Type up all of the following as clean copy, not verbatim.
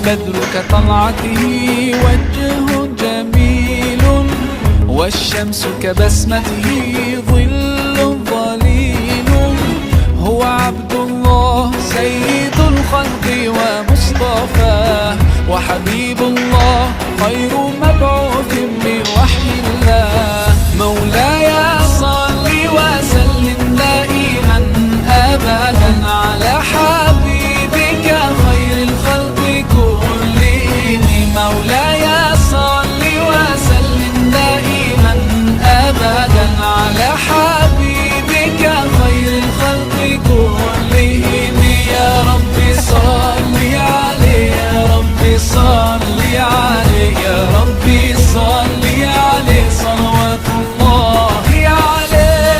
البدر كطلعته وجه جميل، والشمس كبسمته ظل ظليل. هو عبد الله سيد الخلق ومصطفاه، وحبيب الله خير مبعوث من وحي الله. مولاي صل وسلم دائما أبدا على حبيبك خير الخلق كلهم. مولاي صل وسلم دائما أبدا على حبيبك خير الخلق كلهم. يا رب صل عليه، يا رب صل عليه، يا رب صل عليه صلوات الله عليه.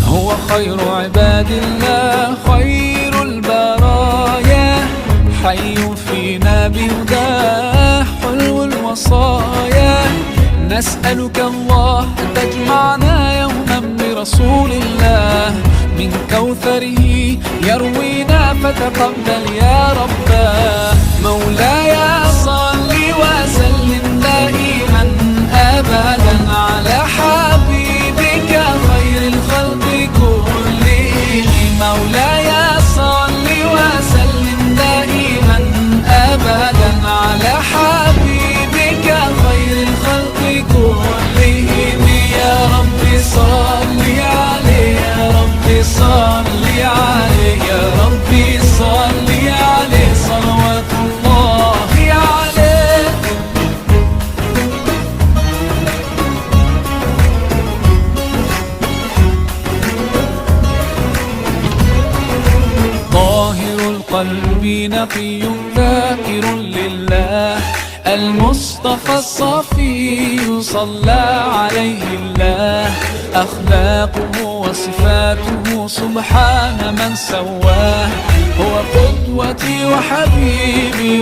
هو خير عباد الله خير البرايا، حي فينا بهداه حلو الوصايا. نسألك الله أن تجمعنا يوما برسول الله، من كوثره يروينا فتقبل يا رباه. مولاي صل وسلم دائما أبدا على حبيبك خير الخلق كلهم. مولاي صل وسلم دائما أبدا على حبيبك خير الخلق كلهم. يا رب صل عليه، يا رب صل عليه، يا رب صل عليه صلوات الله عليه. طاهر القلب نقي ذاكر لله، المصطفى الصفي صلى عليه الله. أخلاقه وصفاته سبحان من سواه، هو قدوتي وحبيبي